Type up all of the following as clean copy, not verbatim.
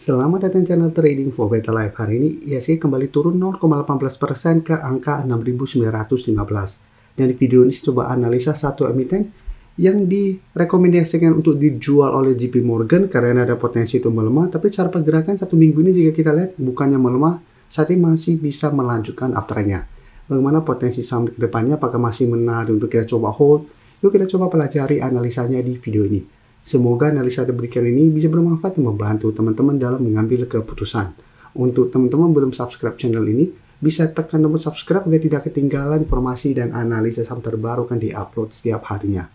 Selamat datang channel Trading for Better Life. Hari ini IHSG kembali turun 0,18% ke angka 6.915. Dan di video ini saya coba analisa satu emiten yang direkomendasikan untuk dijual oleh JP Morgan karena ada potensi untuk melemah. Tapi cara pergerakan satu minggu ini jika kita lihat bukannya melemah, saat ini masih bisa melanjutkan uptrendnya. Bagaimana potensi saham ke depannya, apakah masih menarik untuk kita coba hold? Yuk kita coba pelajari analisanya di video ini. Semoga analisa diberikan ini bisa bermanfaat dan membantu teman-teman dalam mengambil keputusan. Untuk teman-teman belum subscribe channel ini, bisa tekan tombol subscribe agar tidak ketinggalan informasi dan analisa saham terbaru kan diupload setiap harinya.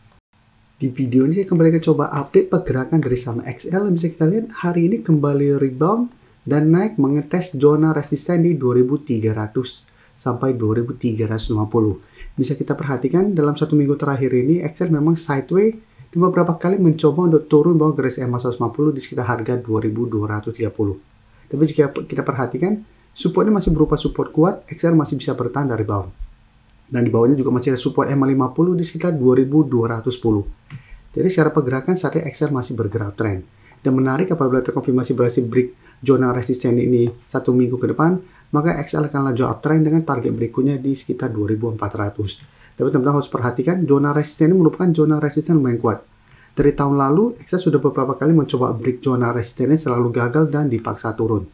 Di video ini saya kembali coba update pergerakan dari saham XL. Bisa kita lihat hari ini kembali rebound dan naik mengetes zona resisten di 2300 sampai 2350. Bisa kita perhatikan dalam satu minggu terakhir ini XL memang sideways beberapa kali mencoba untuk turun bawah garis EMA 150 di sekitar harga 2230. Tapi jika kita perhatikan, supportnya masih berupa support kuat, XL masih bisa bertahan dari bawah. Dan di bawahnya juga masih ada support EMA 50 di sekitar 2210. Jadi secara pergerakan saat ini XL masih bergerak tren. Dan menarik apabila terkonfirmasi berhasil break zona resisten ini satu minggu ke depan, maka XL akan laju uptrend dengan target berikutnya di sekitar 2400. Tapi teman-teman harus perhatikan, zona resisten ini merupakan zona resisten lumayan kuat. Dari tahun lalu, XL sudah beberapa kali mencoba break zona resisten ini selalu gagal dan dipaksa turun.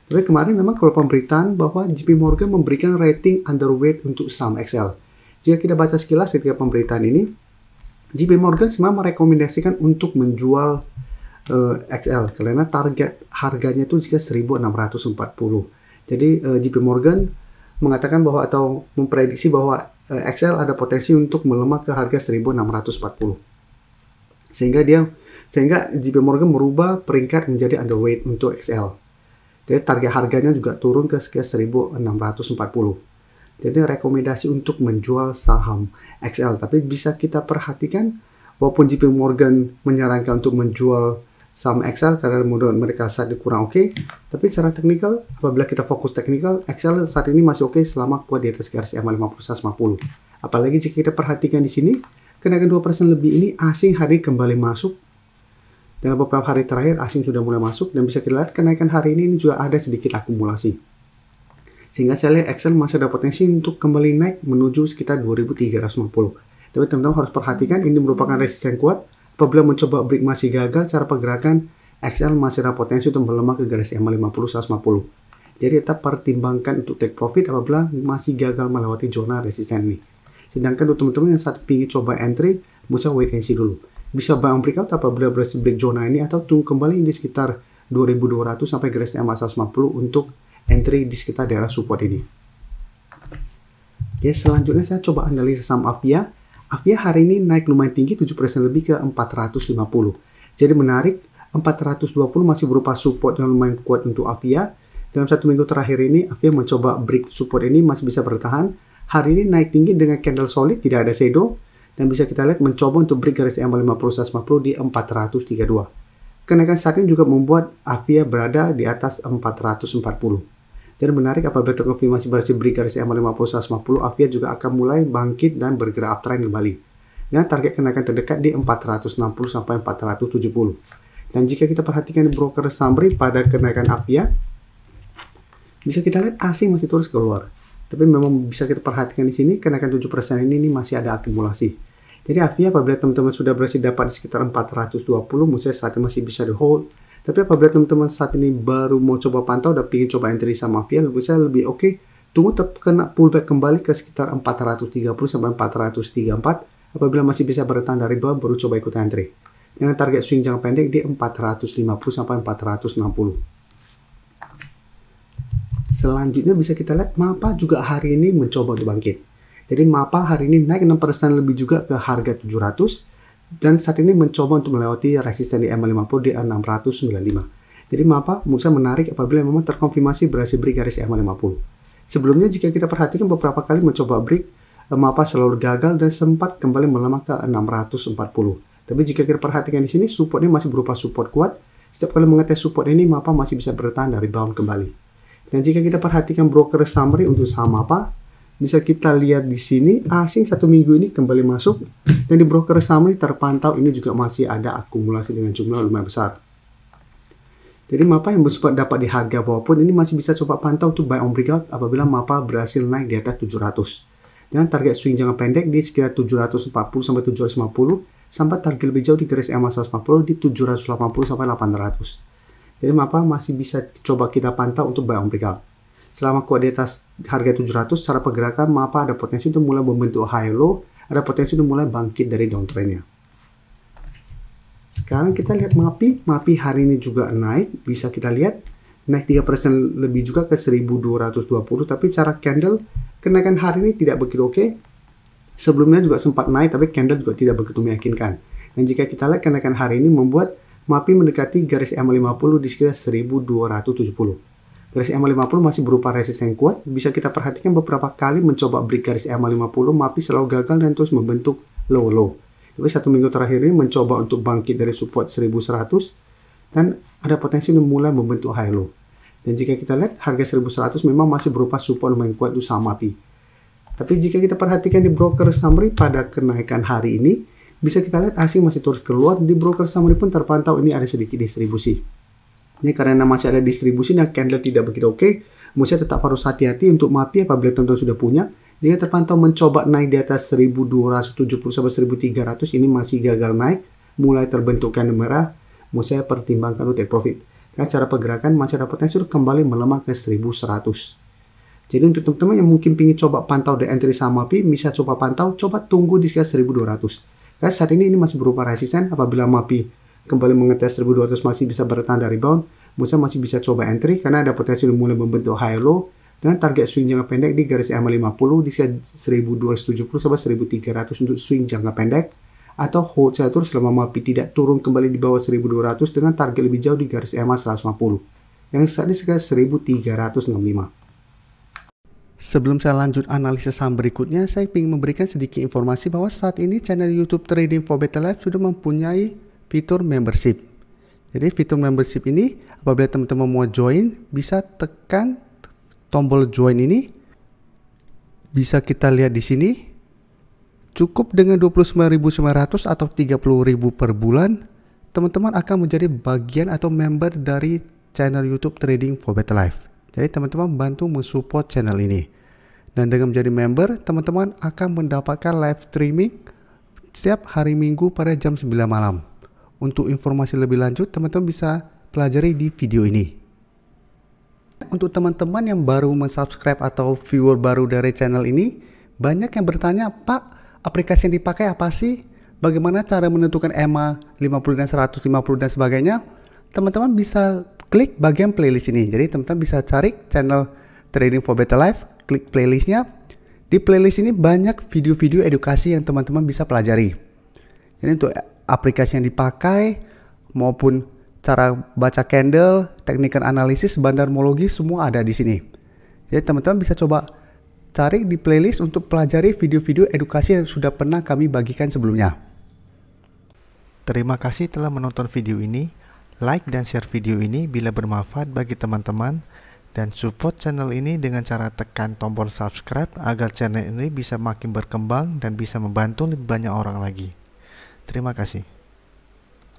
Tapi kemarin memang kalau pemberitaan bahwa JP Morgan memberikan rating underweight untuk saham XL. Jika kita baca sekilas ketika pemberitaan ini, JP Morgan sebenarnya merekomendasikan untuk menjual XL karena target harganya itu sekitar 1640. Jadi JP Morgan mengatakan bahwa atau memprediksi bahwa XL ada potensi untuk melemah ke harga 1640. Sehingga JP Morgan merubah peringkat menjadi underweight untuk XL. Jadi target harganya juga turun ke sekitar 1640. Jadi rekomendasi untuk menjual saham XL. Tapi bisa kita perhatikan walaupun JP Morgan menyarankan untuk menjual saham XL karena menurut mereka saat ini kurang oke, tapi secara teknikal apabila kita fokus teknikal, XL saat ini masih oke selama kuat di atas garis EMA 50-150. Apalagi jika kita perhatikan di sini, kenaikan 2% lebih ini asing hari kembali masuk. Dalam beberapa hari terakhir asing sudah mulai masuk dan bisa kita lihat kenaikan hari ini juga ada sedikit akumulasi. Sehingga saya lihat XL masih ada potensi untuk kembali naik menuju sekitar 2350. Tapi teman-teman harus perhatikan ini merupakan resisten kuat. Apabila mencoba break masih gagal, cara pergerakan XL masih ada potensi untuk melemah ke garis EMA 50-150. Jadi tetap pertimbangkan untuk take profit apabila masih gagal melewati zona resisten ini. Sedangkan untuk teman-teman yang saat ingin coba entry, bisa wait and see dulu. Bisa buy on breakout apabila berhasil break zona ini atau tunggu kembali di sekitar 2200 sampai garis EMA 150 untuk entry di sekitar daerah support ini. Oke, selanjutnya saya coba analisa saham Avia. Avia hari ini naik lumayan tinggi 7% lebih ke 450. Jadi menarik, 420 masih berupa support yang lumayan kuat untuk Avia. Dalam satu minggu terakhir ini, Avia mencoba break support ini masih bisa bertahan. Hari ini naik tinggi dengan candle solid, tidak ada shadow. Dan bisa kita lihat mencoba untuk break garis EMA 50-150 di 432. Kenaikan saat ini juga membuat Avia berada di atas 440. Jadi menarik apabila terkonfirmasi berhasil break garis EMA 50-150, Avia juga akan mulai bangkit dan bergerak uptrend kembali. Dan target kenaikan terdekat di 460 sampai 470. Dan jika kita perhatikan di broker summary pada kenaikan Avia, bisa kita lihat asing masih terus keluar. Tapi memang bisa kita perhatikan di sini kenaikan 7% ini masih ada akumulasi. Jadi Avia apabila teman-teman sudah berhasil dapat di sekitar 420, menurut saya saat ini masih bisa di hold. Tapi apabila teman-teman saat ini baru mau coba pantau dan ingin coba entry sama Avia, bisa lebih oke. Tunggu terkena pullback kembali ke sekitar 430 sampai 434. Apabila masih bisa bertahan dari bawah, baru coba ikut entry. Dengan target swing jangka pendek di 450 sampai 460. Selanjutnya bisa kita lihat MAPA juga hari ini mencoba untuk bangkit. Jadi MAPA hari ini naik 6% lebih juga ke harga 700. Dan saat ini mencoba untuk melewati resisten di EMA 50 di 695. Jadi MAPA menurut saya menarik apabila memang terkonfirmasi berhasil break garis EMA 50. Sebelumnya jika kita perhatikan beberapa kali mencoba break, MAPA selalu gagal dan sempat kembali melemah ke 640. Tapi jika kita perhatikan di sini supportnya masih berupa support kuat. Setiap kali mengetes support ini MAPA masih bisa bertahan dari bound kembali. Dan jika kita perhatikan broker summary untuk saham MAPA, bisa kita lihat di sini asing satu minggu ini kembali masuk dan di broker summary terpantau ini juga masih ada akumulasi dengan jumlah lumayan besar. Jadi MAPA yang bersifat dapat di harga apapun ini masih bisa coba pantau untuk buy on breakout apabila MAPA berhasil naik di atas 700. Dengan target swing jangka pendek di sekitar 740 sampai 750 sampai target lebih jauh di garis EMA 140 di 780 sampai 800. Jadi MAPA masih bisa coba kita pantau untuk buy on breakout. Selama kuat di atas harga 700, secara pergerakan MAPA ada potensi untuk mulai membentuk high low, ada potensi untuk mulai bangkit dari downtrendnya. Sekarang kita lihat MAPI hari ini juga naik, bisa kita lihat naik 3% lebih juga ke 1220, tapi cara candle kenaikan hari ini tidak begitu oke. Sebelumnya juga sempat naik, tapi candle juga tidak begitu meyakinkan. Dan jika kita lihat kenaikan hari ini membuat MAPI mendekati garis EMA 50 di sekitar 1270. Garis EMA 50 masih berupa resisten yang kuat, bisa kita perhatikan beberapa kali mencoba break garis EMA 50, MAPI selalu gagal dan terus membentuk low. Tapi 1 minggu terakhir ini mencoba untuk bangkit dari support 1100 dan ada potensi untuk mulai membentuk high low. Dan jika kita lihat harga 1100 memang masih berupa support lumayan kuat untuk saham MAPI. Tapi jika kita perhatikan di broker summary pada kenaikan hari ini, bisa kita lihat asing masih terus keluar. Di broker summary pun terpantau ini ada sedikit distribusi. Ini karena masih ada distribusi dan candle tidak begitu oke, maksudnya tetap harus hati-hati untuk MAPI apabila teman-teman sudah punya. Jika terpantau mencoba naik di atas 1270 sampai 1300, ini masih gagal naik, mulai terbentuk candle merah, maksudnya pertimbangkan untuk take profit. Dan cara pergerakan masih ada potensi untuk kembali melemah ke 1100. Jadi untuk teman-teman yang mungkin ingin coba pantau the entry saham MAPI, bisa coba pantau, coba tunggu di sekitar 1200. Karena saat ini masih berupa resisten, apabila MAPI kembali mengetes 1200 masih bisa bertahan dari rebound, maksudnya masih bisa coba entry karena ada potensi mulai membentuk high low dengan target swing jangka pendek di garis EMA 50 di sekitar 1270 sampai 1300 untuk swing jangka pendek, atau hold saya terus selama MAPI tidak turun kembali di bawah 1200 dengan target lebih jauh di garis EMA 150 yang saat ini sekitar 1365. Sebelum saya lanjut analisis saham berikutnya, saya ingin memberikan sedikit informasi bahwa saat ini channel YouTube Trading for Better Life sudah mempunyai fitur membership. Jadi fitur membership ini apabila teman-teman mau join, bisa tekan tombol join ini. Bisa kita lihat di sini. Cukup dengan 29.900 atau 30.000 per bulan, teman-teman akan menjadi bagian atau member dari channel YouTube Trading for Better Life. Jadi teman-teman bantu mensupport channel ini. Dan dengan menjadi member, teman-teman akan mendapatkan live streaming setiap hari Minggu pada jam 9 malam. Untuk informasi lebih lanjut, teman-teman bisa pelajari di video ini. Untuk teman-teman yang baru mensubscribe atau viewer baru dari channel ini, banyak yang bertanya, Pak, aplikasi yang dipakai apa sih? Bagaimana cara menentukan EMA 50 dan 150 dan sebagainya? Teman-teman bisa klik bagian playlist ini. Jadi teman-teman bisa cari channel Trading for Better Life, klik playlistnya. Di playlist ini banyak video-video edukasi yang teman-teman bisa pelajari. Jadi untuk aplikasi yang dipakai maupun cara baca candle, teknik analisis, bandarmologi semua ada di sini. Jadi teman-teman bisa coba cari di playlist untuk pelajari video-video edukasi yang sudah pernah kami bagikan sebelumnya. Terima kasih telah menonton video ini. Like dan share video ini bila bermanfaat bagi teman-teman, dan support channel ini dengan cara tekan tombol subscribe agar channel ini bisa makin berkembang dan bisa membantu lebih banyak orang lagi. Terima kasih.